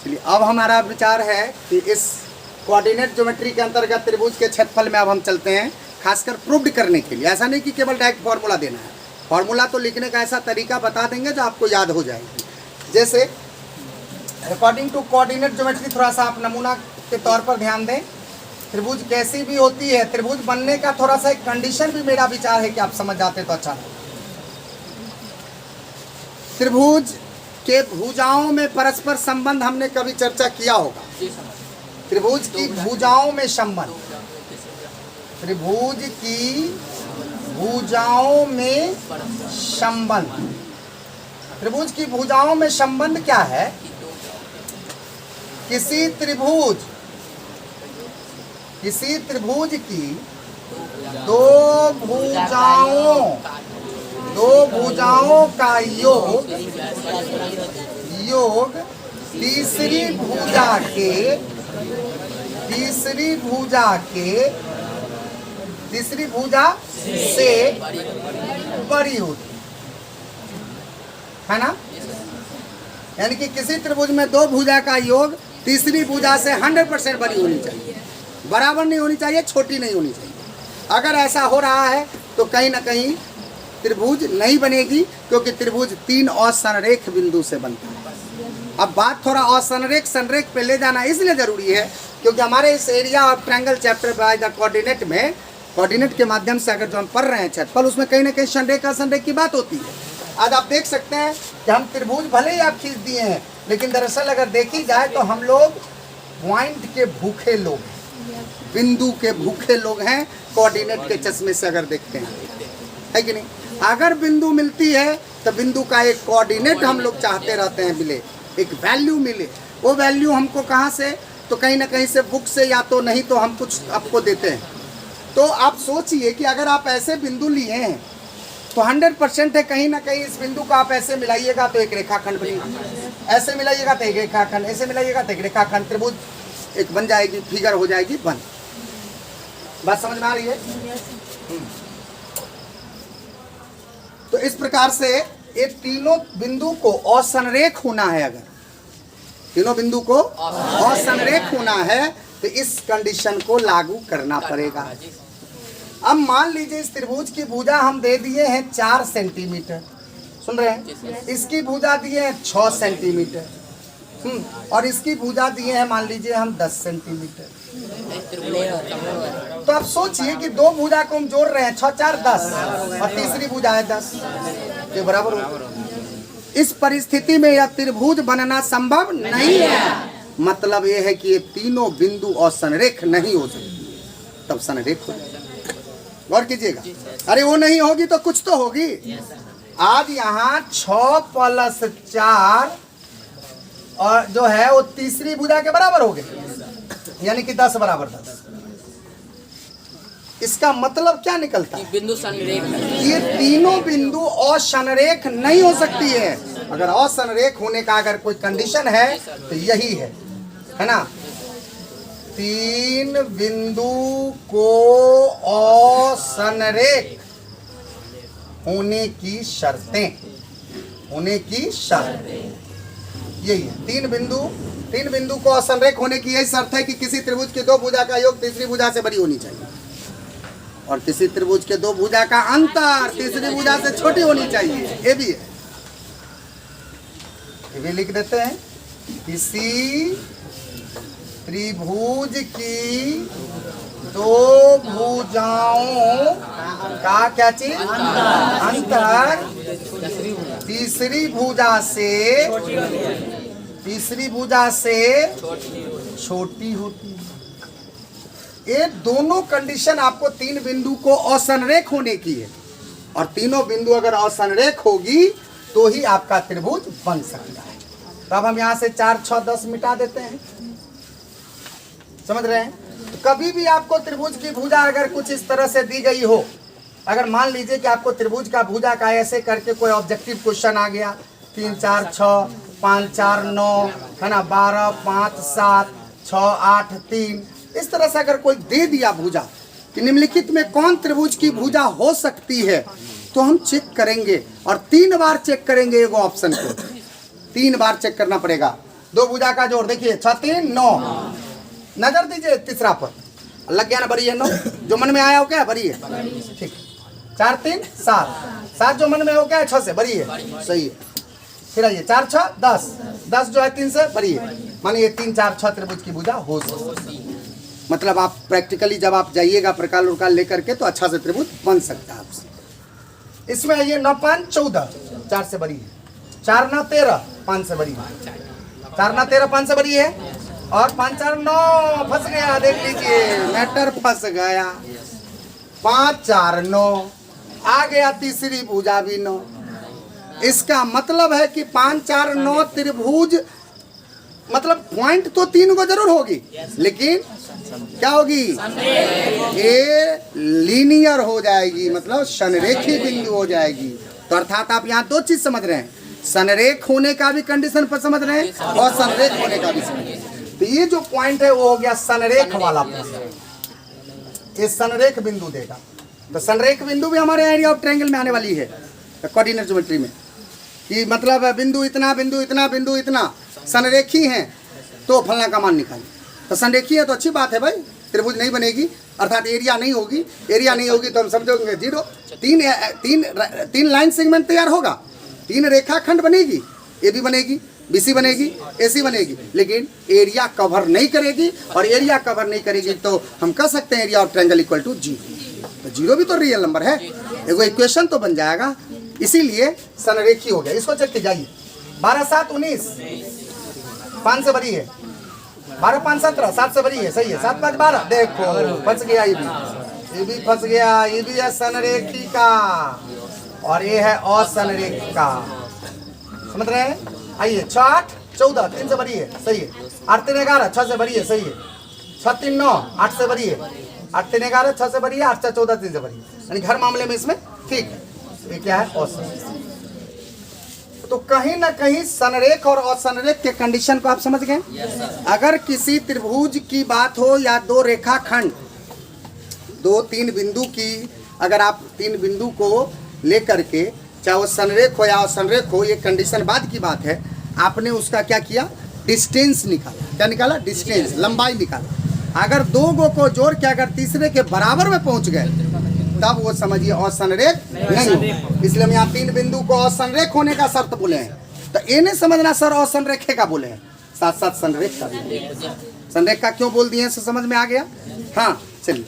चलिए अब हमारा विचार है कि इस कोऑर्डिनेट ज्योमेट्री के अंतर्गत त्रिभुज के क्षेत्रफल में अब हम चलते हैं, खासकर प्रूव्ड करने के लिए। ऐसा नहीं कि केवल डायरेक्ट फार्मूला देना है, फार्मूला तो लिखने का ऐसा तरीका बता देंगे जो आपको याद हो जाएगी। जैसे अकॉर्डिंग टू कोऑर्डिनेट ज्योमेट्री, थोड़ा सा आप नमूना के तौर पर ध्यान दें। त्रिभुज कैसी भी होती है, त्रिभुज बनने का थोड़ा सा एक कंडीशन भी मेरा विचार है कि आप समझ जाते तो अच्छा। त्रिभुज के भुजाओं में परस्पर संबंध हमने कभी चर्चा किया होगा। त्रिभुज की भुजाओं में संबंध, त्रिभुज की भुजाओं में संबंध, त्रिभुज की भुजाओं में संबंध क्या है? किसी त्रिभुज की दो भुजाओं का योग तीसरी भुजा से बड़ी होती है ना। यानी कि किसी त्रिभुज में दो भुजा का योग तीसरी भुजा से 100% बड़ी होनी चाहिए, बराबर नहीं होनी चाहिए, छोटी नहीं होनी चाहिए। अगर ऐसा हो रहा है तो कहीं ना कहीं त्रिभुज नहीं बनेगी, क्योंकि त्रिभुज 3 असंरेख बिंदु से बनता है। अब बात थोड़ा असंरेख संरेख पे ले जाना इसलिए जरूरी है क्योंकि हमारे इस area of triangle chapter by the coordinate में, कोऑर्डिनेट के माध्यम से अगर जो हम पढ़ रहे हैं क्षेत्रफल, उसमें कहीं ना कहीं संरेख असंरेख की बात होती है। आज आप देख सकते हैं कि हम त्रिभुज भले ही आप खींच दिए हैं, लेकिन दरअसल अगर देखी जाए तो हम लोग पॉइंट के भूखे लोग, बिंदु के भूखे लोग हैं। कोऑर्डिनेट के चश्मे से अगर देखते हैं, है कि नहीं? अगर बिंदु मिलती है तो बिंदु का एक कोऑर्डिनेट हम लोग चाहते रहते हैं मिले, एक वैल्यू मिले। वो वैल्यू हमको कहाँ से? तो कहीं ना कहीं से, बुक से, या तो नहीं तो हम कुछ आपको देते हैं। तो आप सोचिए कि अगर आप ऐसे बिंदु लिए हैं तो 100% है कहीं ना कहीं इस बिंदु को आप ऐसे मिलाइएगा तो एक रेखाखंड बनेगा, ऐसे मिलाइएगा तो एक रेखाखंड, ऐसे मिलाइएगा तो एक रेखाखंड, त्रिभुज एक बन जाएगी, फिगर हो जाएगी बन। बात समझ में आ रही है? तो इस प्रकार से ये तीनों बिंदु को असंरेख होना है। अगर तीनों बिंदु को असंरेख होना है तो इस कंडीशन को लागू करना पड़ेगा। अब मान लीजिए इस त्रिभुज की भुजा हम दे दिए हैं 4 सेंटीमीटर, सुन रहे हैं? इसकी भुजा दिए हैं 6 सेंटीमीटर, और इसकी भुजा दिए हैं मान लीजिए हम 10 सेंटीमीटर। तो आप सोचिए कि दो भुजा को हम जोड़ रहे हैं, 6 4 10, और तीसरी भुजा है 10, ये बराबर हो। इस परिस्थिति में यह त्रिभुज बनना संभव नहीं है। मतलब यह है कि ये तीनों बिंदु असंरेख नहीं हो सकती, तब संरेख हो जाएगा। गौर कीजिएगा। अरे वो नहीं होगी तो कुछ तो होगी। आज यहाँ 6 + 4 और जो है वो तीसरी भुजा के बराबर हो गए, यानी कि 10 = 10। इसका मतलब क्या निकलता है? बिंदु संरेख, ये तीनों बिंदु असंरेख नहीं हो सकती है। अगर असंरेख होने का अगर कोई कंडीशन है तो यही है ना? 3 बिंदु को असंरेख होने की शर्तें, यही है। 3 बिंदु को असंरेख होने की यही शर्त है कि किसी त्रिभुज के दो भुजा का योग तीसरी भुजा से बड़ी होनी चाहिए, और किसी त्रिभुज के दो भुजा का अंतर तीसरी भुजा से छोटी होनी चाहिए। ये भी है, ये भी लिख देते हैं। किसी त्रिभुज की दो भुजाओं का क्या चीज? अंतर तीसरी भुजा से छोटी होती है। ये दोनों कंडीशन आपको 3 बिंदु को असंरेख होने की है, और तीनों बिंदु अगर असंरेख होगी तो ही आपका त्रिभुज बन सकता है। तो अब हम यहाँ से 4 6 10 मिटा देते हैं, समझ रहे हैं? तो कभी भी आपको त्रिभुज की भुजा अगर कुछ इस तरह से दी गई हो, अगर मान लीजिए कि आपको त्रिभुज का भुजा का ऐसे करके कोई ऑब्जेक्टिव क्वेश्चन आ गया, 3 4 6 5 4 9 है ना, 12 5 7 6 8 3, इस तरह से अगर कोई दे दिया भुजा कि निम्नलिखित में कौन त्रिभुज की भुजा हो सकती है, तो हम चेक करेंगे और 3 बार चेक करेंगे। एगो ऑप्शन को 3 बार चेक करना पड़ेगा। दो भुजा का जोड़, देखिए 6 3 9। नजर दीजिए तीसरा पर, लग गया ना, बड़ी है 9, जो मन में आया हो क्या है, बड़ी है, ठीक। 4 3 7, 7 जो मन में हो क्या है, 6 से बड़ी है, सही है। फिर आइए 4 6 10, 10 जो है 3 से बड़ी है, मानिए 3 4 6 त्रिभुज की भुजा हो सकती है। मतलब आप प्रैक्टिकली जब आप जाइएगा प्रकार उरकार लेकर के तो अच्छा से त्रिभुज बन सकता है आपसे। इसमें आइए 9 5 14, 4 से बड़ी है, 4 9 13, 5 से बड़ी है, 4 9 13 5 से बड़ी है, और 5 4 9 फंस गया, देख लीजिए मैटर फंस गया। 5 4 9 आ गया, तीसरी भुजा भी 9। इसका मतलब है कि 5 4 9 त्रिभुज, मतलब पॉइंट तो 3 को जरूर होगी, लेकिन क्या होगी, ये लीनियर हो जाएगी, मतलब संरेखी बिंदु हो जाएगी। तो अर्थात आप यहाँ 2 चीज समझ रहे हैं, संरेख होने का भी कंडीशन पर समझ रहे हैं और संरेख होने का भी समझ रहे हैं। तो ये जो पॉइंट है वो हो गया संरेख वाला पॉइंट, ये संरेख बिंदु देगा। तो संरेख बिंदु भी हमारे एरिया ऑफ ट्रायंगल में आने वाली है कोऑर्डिनेट ज्योमेट्री में, कि मतलब बिंदु इतना बिंदु इतना बिंदु इतना संरेखी हैं तो फलना का मान निकालिए। तो संरेखी है तो अच्छी बात है भाई, त्रिभुज नहीं बनेगी, अर्थात एरिया नहीं होगी, एरिया नहीं होगी तो हम समझोगे 0। 3 लाइन सेगमेंट तैयार होगा, 3 रेखाखंड बनेगी, ए बी बनेगी, BC बनेगी, AC बनेगी, लेकिन एरिया कवर नहीं करेगी। और एरिया कवर नहीं करेगी तो हम कह सकते हैं area of triangle equal to 0। तो 0 भी तो रियल नंबर है, एगो इक्वेशन तो बन जाएगा, इसीलिए संरेखी हो गया। इसको चेक के जाइए, 12 7 19, 5 से बड़ी है, 12 5 17, 7 से बड़ी है, सही है, 7 5 12, देखो फंस गया, ये भी फंस गया, ये भी है संरेखी का और ये है असंरेखी का, समझ रहे हैं। आइए 6 8 14, 3 से बड़ी है, सही है, 8 3 11, 6 से बड़ी है, सही है, 6 3 9, 8 से बड़ी है, 8 3 11, 6 से बड़ी है, 8 4 14, 3 से बड़ी है, यानी हर मामले में इसमें ठीक है। ये क्या है, असंरेख। तो कहीं ना कहीं संरेख और असंरेख के कंडीशन को आप समझ गए। अगर किसी त्रिभुज की बात हो या 2 रेखाखंड, 2 3 बिंदु की, अगर आप 3 बिंदु को लेकर के, चाहे वो संरेख हो या असंरेख हो, ये कंडीशन बाद की बात है, आपने उसका क्या किया, डिस्टेंस निकाला। क्या निकाला, डिस्टेंस, लंबाई निकाला। अगर 2 गो को जोड़ के अगर तीसरे के बराबर में पहुंच गए तब वो समझिए असंरेख नहीं हो। इसलिए हम यहाँ 3 बिंदु को असंरेख होने का शर्त बोले हैं। तो ये नहीं समझना सर असंरेखे का बोले हैं, साथ साथ संरेख का भी। संरेख का क्यों बोल दिए, समझ में आ गया। हाँ चलिए।